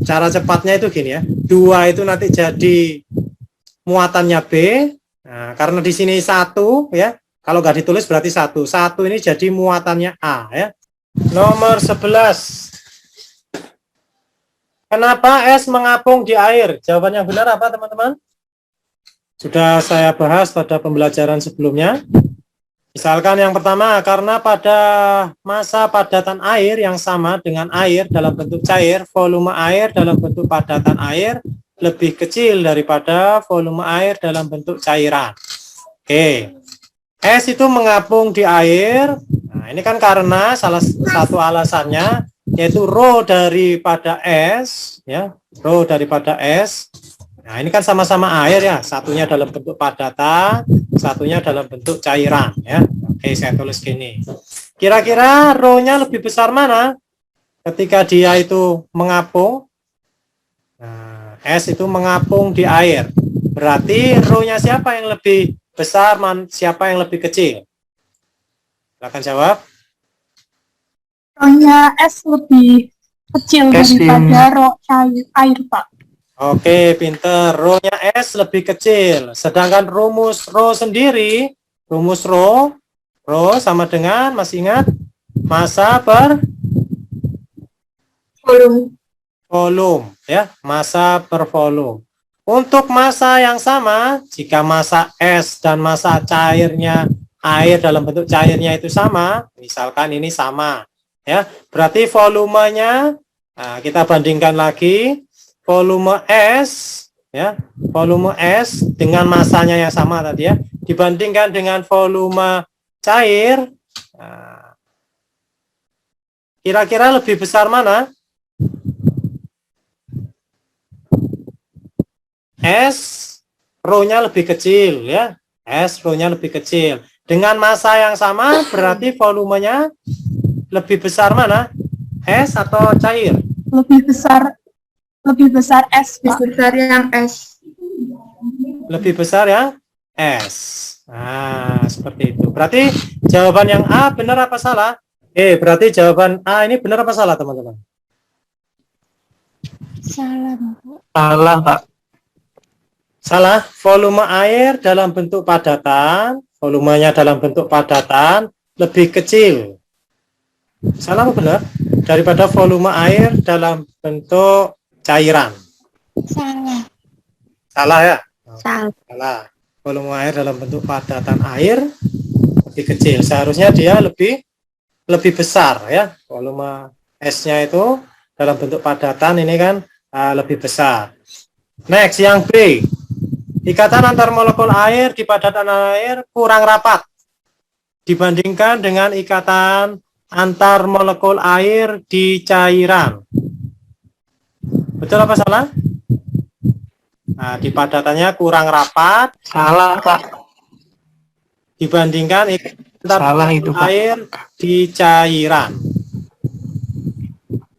cara cepatnya itu gini ya. 2 itu nanti jadi muatannya B. Nah, karena di sini 1 ya. Kalau nggak ditulis berarti 1. 1 ini jadi muatannya A ya. Nomor 11. Kenapa es mengapung di air? Jawabannya benar apa teman-teman? Sudah saya bahas pada pembelajaran sebelumnya. Misalkan yang pertama, karena pada masa padatan air yang sama dengan air dalam bentuk cair, volume air dalam bentuk padatan air lebih kecil daripada volume air dalam bentuk cairan. Oke, es itu mengapung di air. Nah, ini kan karena salah satu alasannya yaitu rho daripada es, ya, rho daripada es. Nah, ini kan sama-sama air ya, satunya dalam bentuk padatan, satunya dalam bentuk cairan ya. Oke, saya tulis gini. Kira-kira rho-nya lebih besar mana ketika dia itu mengapung? Nah, es itu mengapung di air. Berarti rho-nya siapa yang lebih besar, siapa yang lebih kecil? Silakan jawab. Rho-nya es lebih kecil daripada rho air, Pak. Oke, pinter. Rho-nya S lebih kecil. Sedangkan rumus rho sendiri, rumus rho sama dengan, masih ingat? Massa per volume, ya. Massa per volume. Untuk massa yang sama, jika massa S dan massa cairnya air dalam bentuk cairnya itu sama, misalkan ini sama, ya. Berarti volumenya, nah, kita bandingkan lagi. Volume S ya, volume S dengan masanya yang sama tadi ya, dibandingkan dengan volume cair, kira-kira lebih besar mana? S rho-nya lebih kecil ya, S rho-nya lebih kecil. Dengan massa yang sama berarti volumenya lebih besar mana? S atau cair? Lebih besar S, Pak. Lebih besar yang S. Lebih besar yang S. Nah, seperti itu. Berarti jawaban yang A benar apa salah? Berarti jawaban A ini benar apa salah, teman-teman? Salah, Pak. Salah, Pak. Salah. Volume air dalam bentuk padatan, volumenya dalam bentuk padatan lebih kecil. Salah apa benar? Daripada volume air dalam bentuk cairan. Salah. Salah ya? Salah. Volume air dalam bentuk padatan air lebih kecil. Seharusnya dia lebih besar ya. Volume S-nya itu dalam bentuk padatan ini kan lebih besar. Next, yang B. Ikatan antar molekul air di padatan air kurang rapat dibandingkan dengan ikatan antar molekul air di cairan. Betul apa salah? Nah, di padatannya kurang rapat. Salah, Pak. Dibandingkan Salah itu, Pak. air di cairan.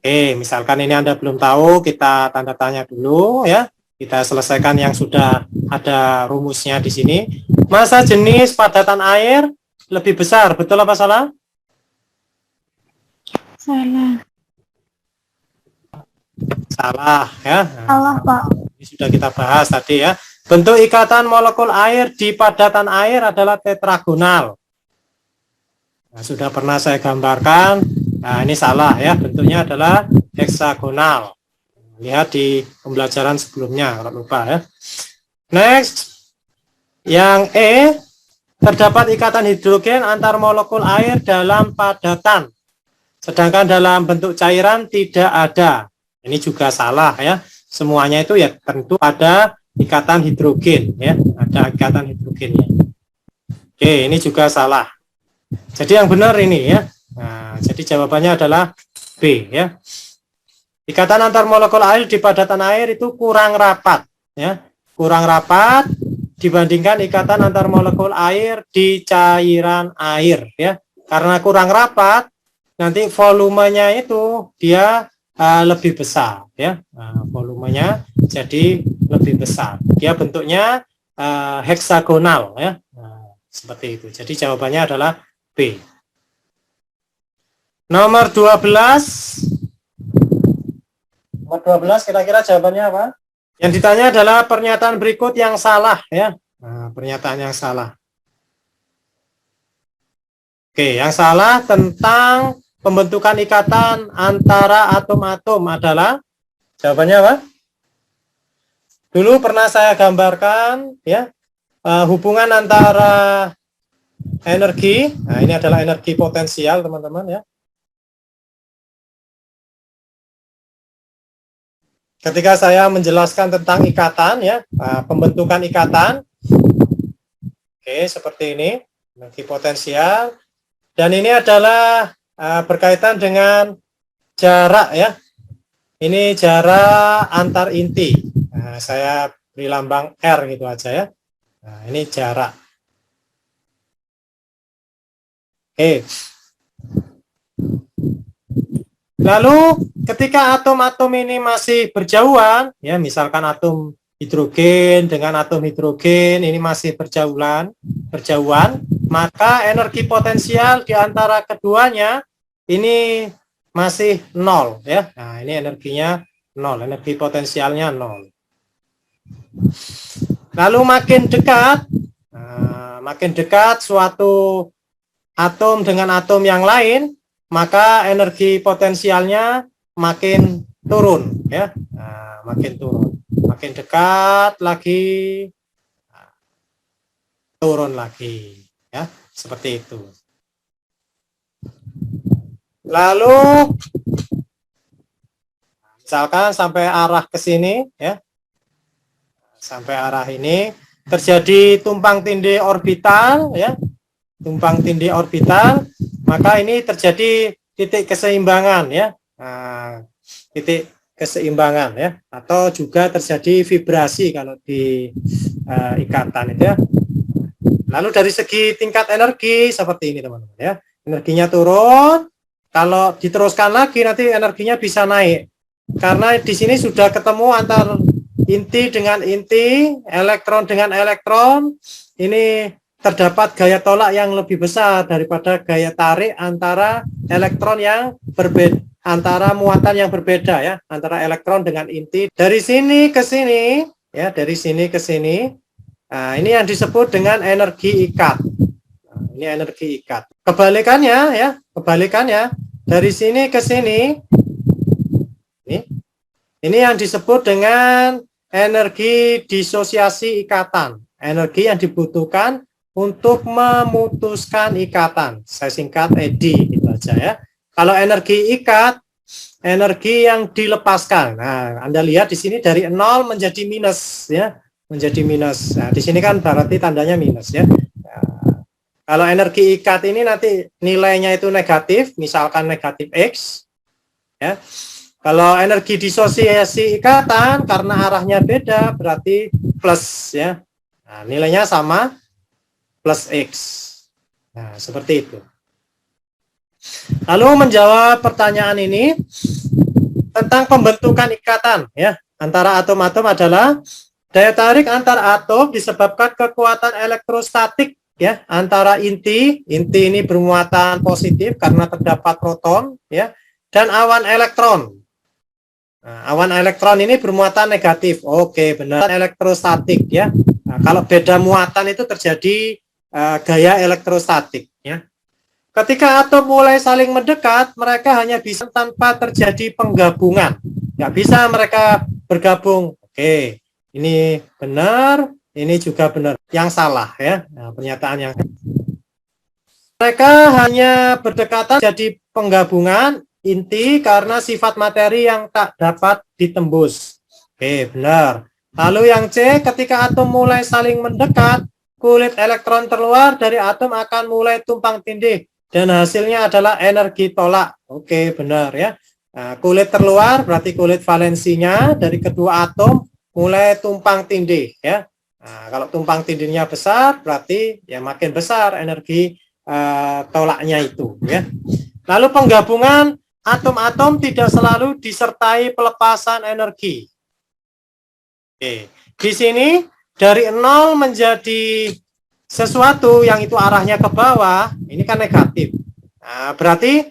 Oke, misalkan ini Anda belum tahu, kita tanda tanya dulu ya. Kita selesaikan yang sudah ada rumusnya di sini. Massa jenis padatan air lebih besar, betul apa salah? Salah. Salah ya. Salah, Pak. Ini sudah kita bahas tadi ya. Bentuk ikatan molekul air di padatan air adalah tetragonal. Nah, sudah pernah saya gambarkan. Nah, ini salah ya. Bentuknya adalah heksagonal. Lihat di pembelajaran sebelumnya kalau lupa ya. Next, yang E, terdapat ikatan hidrogen antar molekul air dalam padatan, sedangkan dalam bentuk cairan tidak ada. Ini juga salah ya. Semuanya itu ya tentu ada ikatan hidrogen ya, ada ikatan hidrogennya. Oke, ini juga salah. Jadi yang benar ini ya. Nah, jadi jawabannya adalah B ya. Ikatan antar molekul air di padatan air itu kurang rapat ya. Kurang rapat dibandingkan ikatan antar molekul air di cairan air ya. Karena kurang rapat, nanti volumenya itu dia lebih besar ya. Nah, volumenya jadi lebih besar. Dia bentuknya heksagonal ya. Nah, seperti itu. Jadi jawabannya adalah B. Nomor 12. Nomor 12 kira-kira jawabannya apa? Yang ditanya adalah pernyataan berikut yang salah ya. Nah, pernyataan yang salah. Oke, yang salah tentang pembentukan ikatan antara atom-atom adalah jawabannya apa? Dulu pernah saya gambarkan ya, hubungan antara energi. Nah, ini adalah energi potensial, teman-teman ya. Ketika saya menjelaskan tentang ikatan ya, pembentukan ikatan. Oke, seperti ini, energi potensial. Dan ini adalah berkaitan dengan jarak ya. Ini jarak antar inti. Nah, saya beri lambang R gitu aja ya. Nah, ini jarak. Oke. Lalu ketika atom-atom ini masih berjauhan, ya misalkan atom hidrogen dengan atom hidrogen ini masih berjauhan, maka energi potensial di antara keduanya ini masih nol ya. Nah, ini energinya nol, energi potensialnya nol. Lalu makin dekat suatu atom dengan atom yang lain, maka energi potensialnya makin turun ya. Nah, makin turun. Makin dekat lagi, turun lagi ya, seperti itu. Lalu misalkan sampai arah ke sini ya, sampai arah ini terjadi tumpang tindih orbital ya, tumpang tindih orbital, maka ini terjadi titik keseimbangan ya. Nah, titik keseimbangan ya, atau juga terjadi vibrasi kalau di ikatan itu ya. Lalu dari segi tingkat energi seperti ini teman-teman ya, energinya turun. Kalau diteruskan lagi nanti energinya bisa naik karena di sini sudah ketemu antar inti dengan inti, elektron dengan elektron. Ini terdapat gaya tolak yang lebih besar daripada gaya tarik antara elektron yang berbeda, antara muatan yang berbeda ya, antara elektron dengan inti. Dari sini ke sini ya, dari sini ke sini. Nah, ini yang disebut dengan energi ikat. Nah, ini energi ikat. Kebalikannya ya, kebalikannya dari sini ke sini. Ini yang disebut dengan energi disosiasi ikatan. Energi yang dibutuhkan untuk memutuskan ikatan. Saya singkat EDI gitu aja ya. Kalau energi ikat, energi yang dilepaskan. Nah, Anda lihat di sini dari 0 menjadi minus ya, menjadi minus. Nah, di sini kan berarti tandanya minus ya. Nah, kalau energi ikat ini nanti nilainya itu negatif, misalkan negatif X ya. Kalau energi disosiasi ikatan karena arahnya beda berarti plus ya. Nah, nilainya sama plus X. Nah, seperti itu. Lalu menjawab pertanyaan ini tentang pembentukan ikatan ya antara atom-atom adalah daya tarik antar atom disebabkan kekuatan elektrostatik ya antara inti ini bermuatan positif karena terdapat proton ya, dan awan elektron. Nah, awan elektron ini bermuatan negatif. Oke, benar, elektrostatik ya. Nah, kalau beda muatan itu terjadi gaya elektrostatik ya. Ketika atom mulai saling mendekat, mereka hanya bisa tanpa terjadi penggabungan. Nggak bisa mereka bergabung. Oke, ini benar, ini juga benar. Yang salah ya, nah, pernyataan yang mereka hanya berdekatan jadi penggabungan inti karena sifat materi yang tak dapat ditembus. Oke, benar. Lalu yang C, ketika atom mulai saling mendekat, kulit elektron terluar dari atom akan mulai tumpang tindih. Dan hasilnya adalah energi tolak. Oke, benar ya. Nah, kulit terluar berarti kulit valensinya dari kedua atom mulai tumpang tindih ya. Nah, kalau tumpang tindihnya besar berarti ya makin besar energi tolaknya itu ya. Lalu penggabungan atom-atom tidak selalu disertai pelepasan energi. Oke, di sini dari 0 menjadi sesuatu yang itu arahnya ke bawah, ini kan negatif. Nah, berarti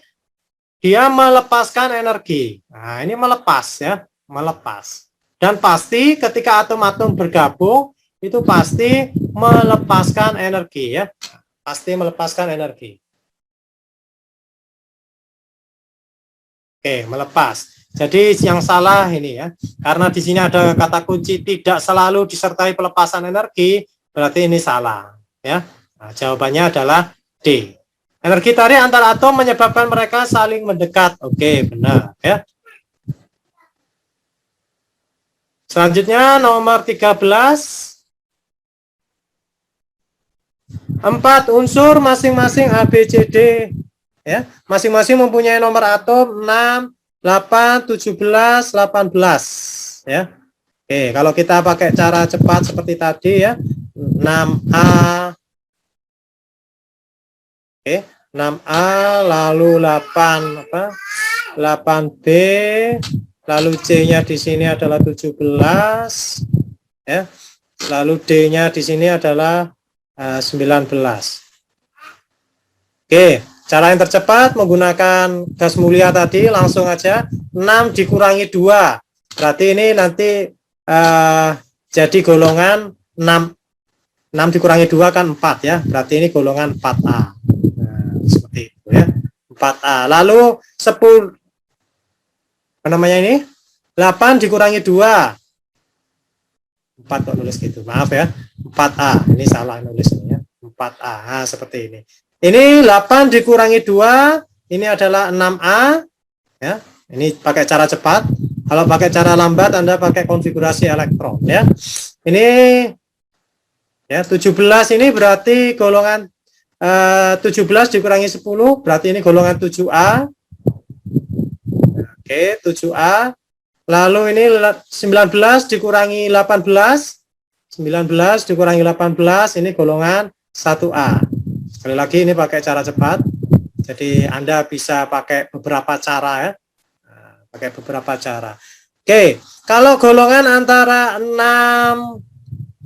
dia melepaskan energi. Nah, ini melepas ya, melepas. Dan pasti ketika atom-atom bergabung itu pasti melepaskan energi ya. Pasti melepaskan energi. Oke, melepas. Jadi yang salah ini ya. Karena di sini ada kata kunci tidak selalu disertai pelepasan energi, berarti ini salah ya. Nah, jawabannya adalah D. Energi tarik antar atom menyebabkan mereka saling mendekat. Oke, benar ya. Selanjutnya nomor 13. 4 unsur masing-masing A, B, C, D ya. Masing-masing mempunyai nomor atom 6, 8, 17, 18 ya. Oke, kalau kita pakai cara cepat seperti tadi ya. 6A. Oke, 6A lalu 8 apa? 8B lalu C-nya di sini adalah 17 ya. Lalu D-nya di sini adalah 19. Oke, cara yang tercepat menggunakan gas mulia tadi langsung aja 6 dikurangi 2. Berarti ini nanti jadi golongan 6. 6 dikurangi 2 kan 4 ya. Berarti ini golongan 4A. Nah, seperti itu ya. 4A. Lalu 10 apa namanya ini? 8 dikurangi 2. 4 kok nulis gitu, maaf ya. 4A, ini salah nulisnya ya. 4A, nah, seperti ini. Ini 8 dikurangi 2, ini adalah 6A ya. Ini pakai cara cepat. Kalau pakai cara lambat Anda pakai konfigurasi elektron ya. Ini ya 17 ini berarti golongan 17 dikurangi 10 berarti ini golongan 7A. Oke, 7A. Lalu ini 19 dikurangi 18. 19 dikurangi 18 ini golongan 1A. Sekali lagi ini pakai cara cepat. Jadi Anda bisa pakai beberapa cara ya. Nah, pakai beberapa cara. Oke, kalau golongan antara 6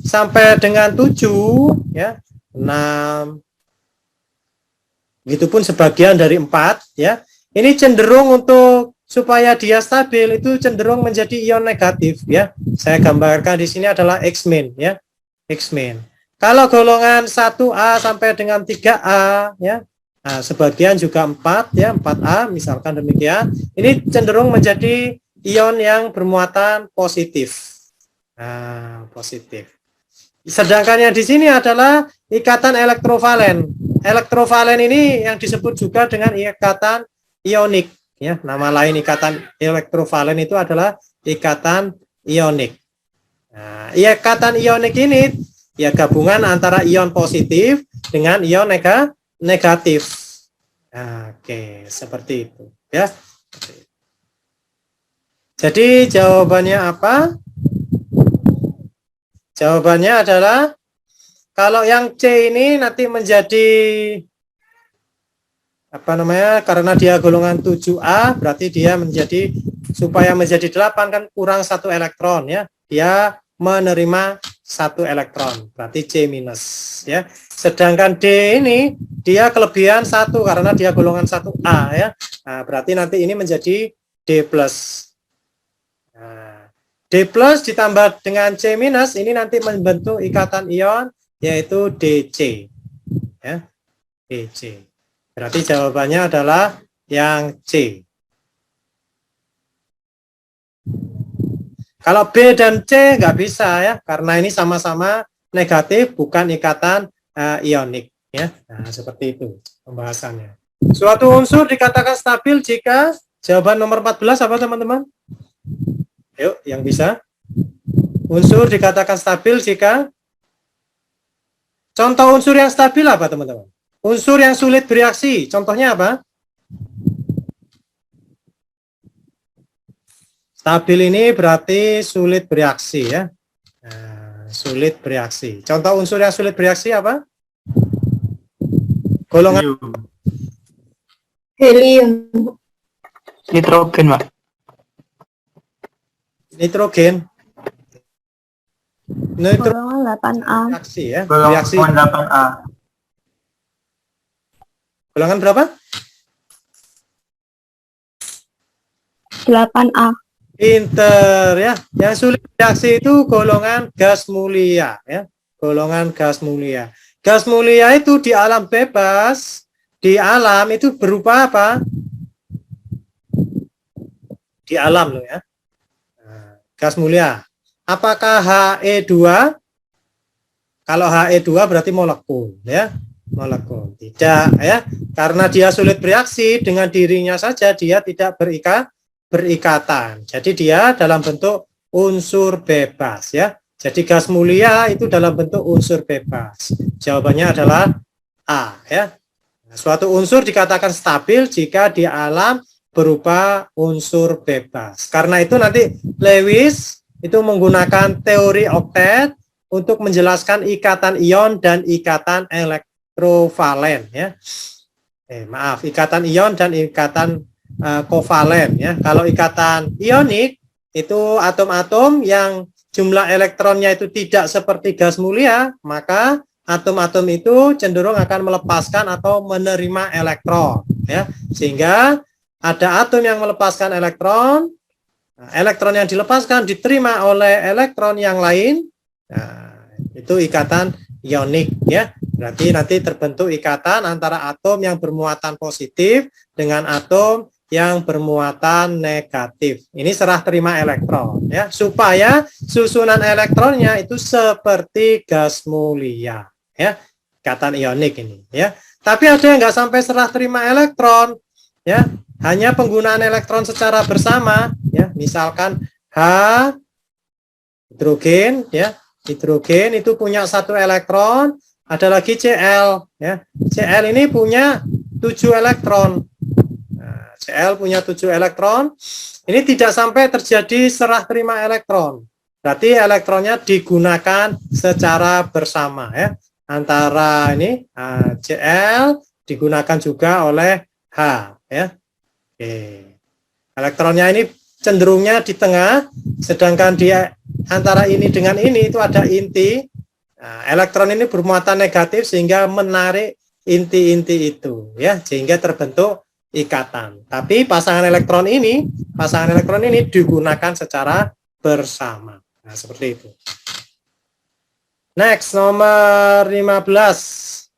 sampai dengan 7 ya. 6 itu pun sebagian dari 4 ya. Ini cenderung untuk supaya dia stabil itu cenderung menjadi ion negatif ya. Saya gambarkan di sini adalah X- ya. X-. Kalau golongan 1A sampai dengan 3A ya. Nah, sebagian juga 4 ya, 4A misalkan demikian. Ini cenderung menjadi ion yang bermuatan positif. Nah, positif. Sedangkan yang di sini adalah ikatan elektrovalen. Elektrovalen ini yang disebut juga dengan ikatan ionik. Ya, nama lain ikatan elektrovalen itu adalah ikatan ionik. Nah, ikatan ionik ini ya gabungan antara ion positif dengan ion negatif. Nah, oke, seperti itu ya. Jadi jawabannya apa? Jawabannya adalah kalau yang C ini nanti menjadi apa namanya, karena dia golongan 7A berarti dia menjadi, supaya menjadi 8 kan kurang 1 elektron ya, dia menerima 1 elektron berarti C- ya. Sedangkan D ini dia kelebihan 1 karena dia golongan 1A ya. Nah, berarti nanti ini menjadi D+. Nah, D+ ditambah dengan C- ini nanti membentuk ikatan ion yaitu DC ya. DC. Berarti jawabannya adalah yang C. Kalau B dan C nggak bisa ya, karena ini sama-sama negatif, bukan ikatan ionik ya. Nah, seperti itu pembahasannya. Suatu unsur dikatakan stabil jika jawaban nomor 14 apa teman-teman? Yuk, yang bisa. Unsur dikatakan stabil jika, contoh unsur yang stabil apa teman-teman? Unsur yang sulit bereaksi, contohnya apa? Stabil ini berarti sulit bereaksi ya. Nah, sulit bereaksi. Contoh unsur yang sulit bereaksi apa? Golongan Helium. Nitrogen, Pak. nitrogen. Golongan 8A. Reaksi ya. Golongan Reaksi 8A. golongan berapa? 8A. Pinter ya. Yang sulit bereaksi itu golongan gas mulia ya. Golongan gas mulia. Gas mulia itu di alam bebas, di alam itu berupa apa? Di alam loh ya. Nah, gas mulia. Apakah He2? Kalau He2 berarti molekul ya. Molekul. Tidak ya. Karena dia sulit bereaksi, dengan dirinya saja dia tidak berikatan. Jadi dia dalam bentuk unsur bebas ya. Jadi gas mulia itu dalam bentuk unsur bebas. Jawabannya adalah A ya. Suatu unsur dikatakan stabil jika di alam berupa unsur bebas. Karena itu nanti Lewis itu menggunakan teori oktet untuk menjelaskan ikatan ion dan ikatan elektrovalen ya. Maaf, ikatan ion dan ikatan kovalen ya. Kalau ikatan ionik itu atom-atom yang jumlah elektronnya itu tidak seperti gas mulia, maka atom-atom itu cenderung akan melepaskan atau menerima elektron ya. Sehingga ada atom yang melepaskan elektron, elektron yang dilepaskan diterima oleh elektron yang lain. Nah, itu ikatan ionik ya. Berarti nanti terbentuk ikatan antara atom yang bermuatan positif dengan atom yang bermuatan negatif. Ini serah terima elektron ya, supaya susunan elektronnya itu seperti gas mulia ya. Ikatan ionik ini ya. Tapi ada yang nggak sampai serah terima elektron ya. Hanya penggunaan elektron secara bersama ya, misalkan H hidrogen ya, hidrogen itu punya 1 elektron, ada lagi Cl ya, Cl ini punya 7 elektron. Nah, Cl punya 7 elektron, ini tidak sampai terjadi serah terima elektron, berarti elektronnya digunakan secara bersama ya, antara ini Cl digunakan juga oleh H ya. Oke. Elektronnya ini cenderungnya di tengah, sedangkan di antara ini dengan ini itu ada inti. Nah, elektron ini bermuatan negatif sehingga menarik inti-inti itu ya, sehingga terbentuk ikatan. Tapi pasangan elektron ini digunakan secara bersama. Nah, seperti itu. Next, nomor 15.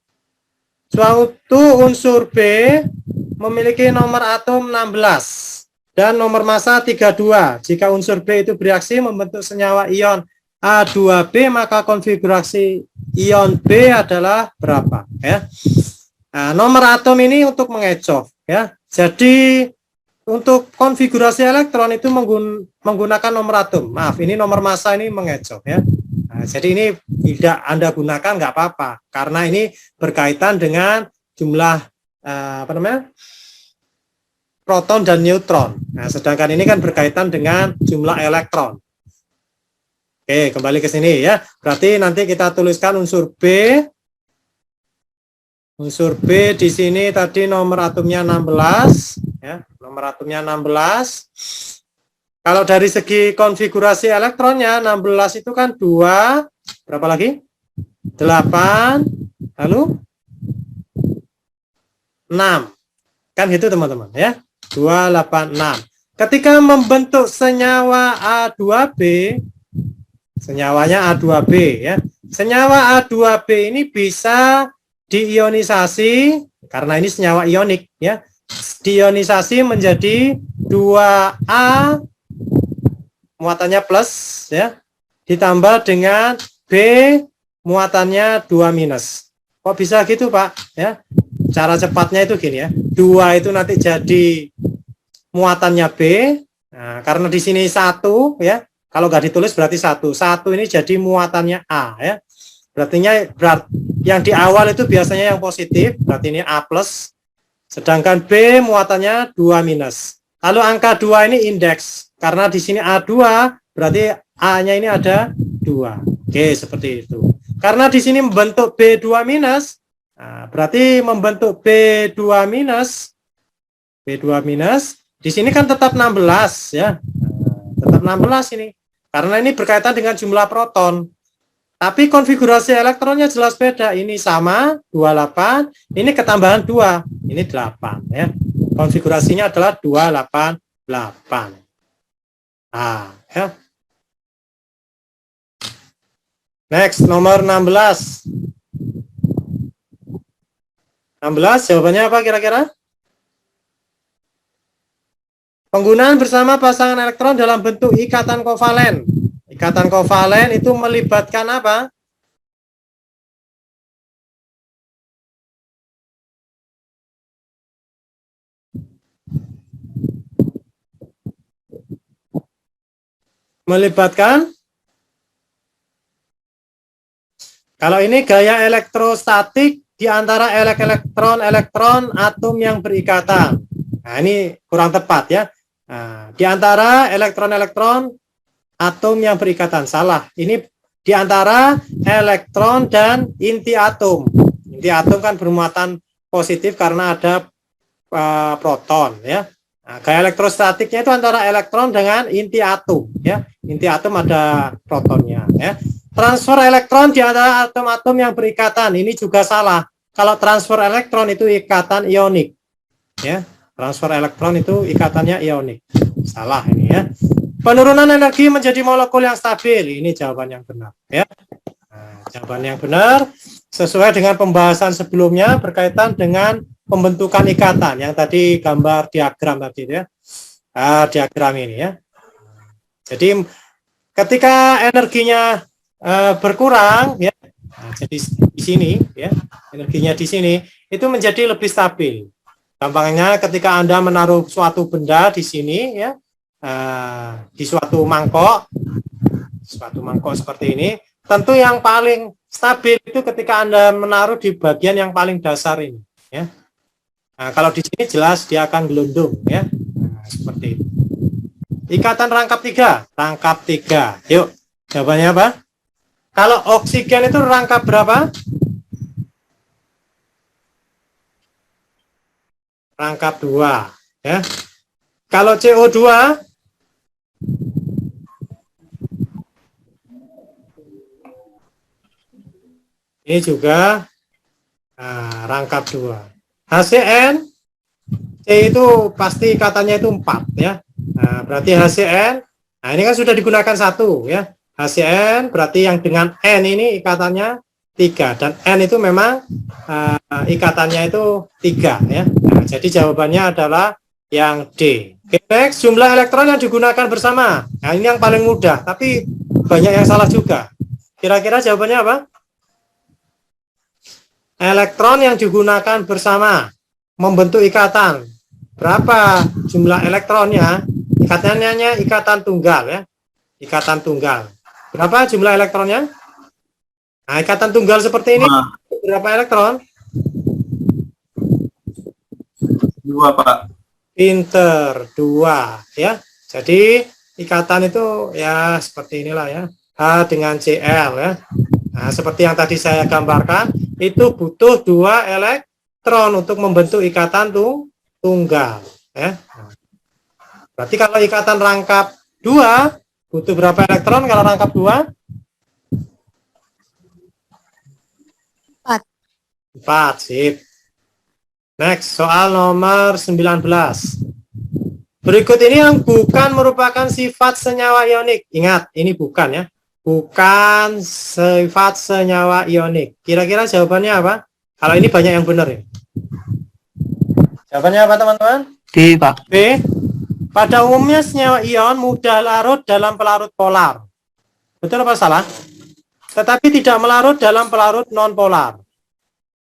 Suatu unsur B memiliki nomor atom 16 dan nomor massa 32. Jika unsur B itu bereaksi membentuk senyawa ion A2B, maka konfigurasi ion B adalah berapa ya? Nah, nomor atom ini untuk mengecoh ya. Jadi untuk konfigurasi elektron itu menggunakan nomor atom. Maaf, ini nomor massa ini mengecoh ya. Nah, jadi ini tidak Anda gunakan nggak apa-apa, karena ini berkaitan dengan jumlah proton dan neutron. Nah, sedangkan ini kan berkaitan dengan jumlah elektron. Oke, kembali ke sini ya. Berarti nanti kita tuliskan unsur B. Unsur B di sini tadi nomor atomnya 16 ya, nomor atomnya 16. Kalau dari segi konfigurasi elektronnya 16 itu kan 2, berapa lagi? 8, lalu 6. Kan gitu teman-teman ya. 2, 8, 6. Ketika membentuk senyawa A2B, senyawanya A2B ya. Senyawa A2B ini bisa diionisasi, karena ini senyawa ionik ya. Diionisasi menjadi 2A, muatannya plus ya, ditambah dengan B, muatannya 2 minus. Kok bisa gitu Pak ya? Cara cepatnya itu gini ya, 2 itu nanti jadi muatannya B. Nah, karena di sini 1 ya, kalau nggak ditulis berarti 1 ini jadi muatannya A ya. Yang di awal itu biasanya yang positif, berarti ini A plus, sedangkan B muatannya 2 minus. Lalu angka 2 ini indeks, karena di sini A2 berarti A-nya ini ada 2. Oke, seperti itu. Karena di sini membentuk B2 minus, nah, berarti membentuk B2 minus. B2 minus, di sini kan tetap 16 ya. Tetap 16 ini. Karena ini berkaitan dengan jumlah proton. Tapi konfigurasi elektronnya jelas beda. Ini sama 28, ini ketambahan 2, ini 8 ya. Konfigurasinya adalah 288. Nah, ya. Next, nomor 16. 16, jawabannya apa kira-kira? Penggunaan bersama pasangan elektron dalam bentuk ikatan kovalen. Ikatan kovalen itu melibatkan apa? Melibatkan, kalau ini gaya elektrostatik di antara elektron-elektron atom yang berikatan. Nah, ini kurang tepat ya. Nah, di antara elektron-elektron atom yang berikatan. Salah. Ini di antara elektron dan inti atom. Inti atom kan bermuatan positif karena ada proton ya. Nah, gaya elektrostatiknya itu antara elektron dengan inti atom ya. Inti atom ada protonnya ya. Transfer elektron di antara atom-atom yang berikatan ini juga salah. Kalau transfer elektron itu ikatan ionik ya. Transfer elektron itu ikatannya ionik. Salah ini ya. Penurunan energi menjadi molekul yang stabil. Ini jawaban yang benar ya. Nah, jawaban yang benar sesuai dengan pembahasan sebelumnya berkaitan dengan pembentukan ikatan yang tadi gambar diagram tadi ya. Diagram ini ya. Jadi ketika energinya berkurang ya. Nah, jadi di sini ya, energinya di sini itu menjadi lebih stabil. Gampangnya ketika Anda menaruh suatu benda di sini ya, di suatu mangkok seperti ini, tentu yang paling stabil itu ketika Anda menaruh di bagian yang paling dasar ini ya. Nah, kalau di sini jelas dia akan gelundung ya. Nah, seperti itu. Ikatan rangkap 3. Rangkap 3. Yuk, jawabannya apa? Kalau oksigen itu rangkap berapa? Rangkap 2 ya. Kalau CO2 ini juga rangkap 2. HCN C itu pasti ikatan itu 4 ya. Nah, berarti HCN, nah ini kan sudah digunakan 1 ya. HCN berarti yang dengan N ini ikatannya 3 dan N itu memang ikatannya itu 3 ya. Nah, jadi jawabannya adalah yang D. Okay, next, jumlah elektron yang digunakan bersama. Nah, ini yang paling mudah, tapi banyak yang salah juga. Kira-kira jawabannya apa? Elektron yang digunakan bersama membentuk ikatan. Berapa jumlah elektronnya? Ikatannya ikatan tunggal ya. Ikatan tunggal. Berapa jumlah elektronnya? Nah, ikatan tunggal seperti ini berapa elektron? 2, Pak. Pinter, 2 ya. Jadi ikatan itu ya seperti inilah ya. H dengan Cl ya. Nah, seperti yang tadi saya gambarkan, itu butuh 2 elektron untuk membentuk ikatan tunggal ya. Berarti kalau ikatan rangkap 2 butuh berapa elektron kalau rangkap 2? 4, sip. Next, soal nomor 19. Berikut ini yang bukan merupakan sifat senyawa ionik. Ingat, ini bukan ya. Bukan sifat senyawa ionik. Kira-kira jawabannya apa? Kalau ini banyak yang benar ya. Jawabannya apa teman-teman? D, Pak. B. Pada umumnya senyawa ion mudah larut dalam pelarut polar. Betul apa salah? Tetapi tidak melarut dalam pelarut non-polar.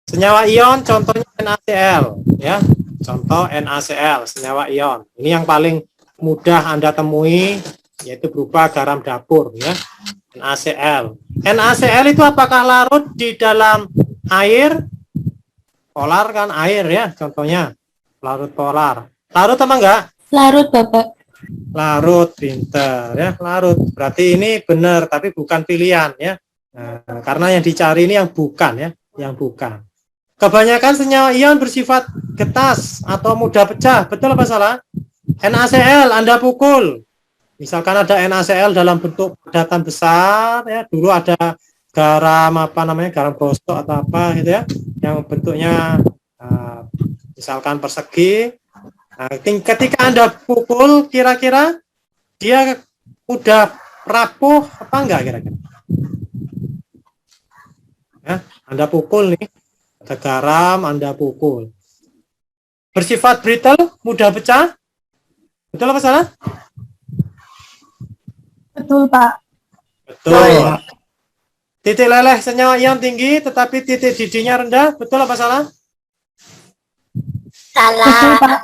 Senyawa ion contohnya NaCl ya. Contoh NaCl, senyawa ion. Ini yang paling mudah Anda temui yaitu berupa garam dapur ya. NaCl. NaCl itu apakah larut di dalam air? Polar kan air ya, contohnya larut polar. Larut apa enggak? Larut, Bapak. Larut, pinter ya, larut. Berarti ini benar tapi bukan pilihan ya. Nah, karena yang dicari ini yang bukan ya, yang bukan. Kebanyakan senyawa ion bersifat getas atau mudah pecah. Betul apa salah? NaCl Anda pukul. Misalkan ada NaCl dalam bentuk padatan besar ya, dulu ada garam apa namanya, garam gosok atau apa gitu ya, yang bentuknya misalkan persegi. Nah, ketika Anda pukul, kira-kira dia udah rapuh apa enggak kira-kira? Ya, Anda pukul nih, ada garam, Anda pukul. Bersifat brittle, mudah pecah? Betul apa salah? Betul, Pak. Betul. Titik leleh senyawa ion tinggi, tetapi titik didihnya rendah. Betul apa salah? Betul, Pak.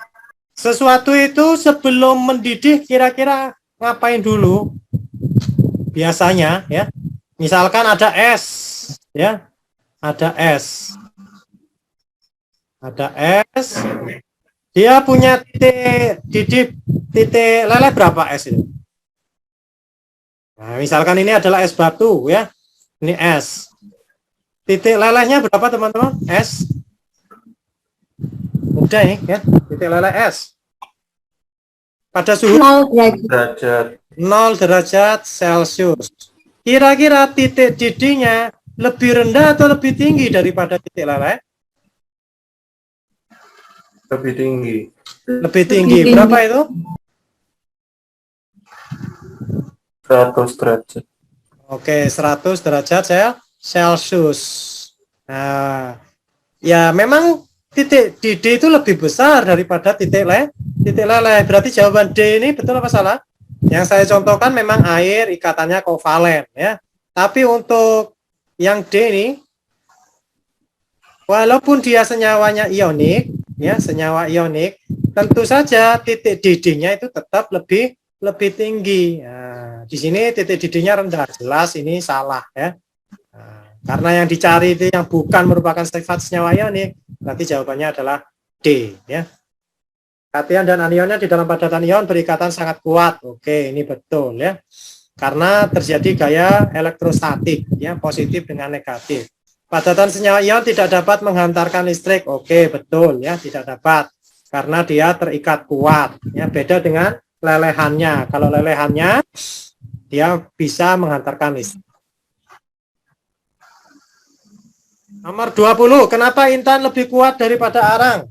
Sesuatu itu sebelum mendidih kira-kira ngapain dulu? Biasanya ya. Misalkan ada es, ya. Ada es. Ada es. Dia punya titik didih, titik leleh berapa es itu? Nah, misalkan ini adalah es batu ya. Ini es. Titik lelehnya berapa teman-teman? Es. Mudah nih ya. Titik leleh es. Pada suhu 0 derajat. Derajat 0 derajat Celcius. Kira-kira titik didihnya lebih rendah atau lebih tinggi daripada titik leleh? lebih tinggi. Lebih tinggi. tinggi. Berapa itu? 100 derajat. Oke, 100 derajat Celcius. Nah, ya memang titik didih itu lebih besar daripada titik leleh. Berarti jawaban D ini betul apa salah? Yang saya contohkan memang air ikatannya kovalen ya. Tapi untuk yang D ini, walaupun dia senyawanya ionik, ya senyawa ionik, tentu saja titik didihnya itu tetap lebih tinggi. Nah, di sini titik didihnya rendah, jelas ini salah ya. Nah, karena yang dicari itu yang bukan merupakan sifat senyawa ionik, berarti jawabannya adalah D ya. Kation dan anionnya di dalam padatan ion berikatan sangat kuat. Oke, ini betul ya. Karena terjadi gaya elektrostatik ya, positif dengan negatif. Padatan senyawa ion tidak dapat menghantarkan listrik. Oke, betul ya, tidak dapat karena dia terikat kuat ya, beda dengan lelehannya. Kalau lelehannya dia bisa menghantarkan listrik. Nomor 20, kenapa intan lebih kuat daripada arang?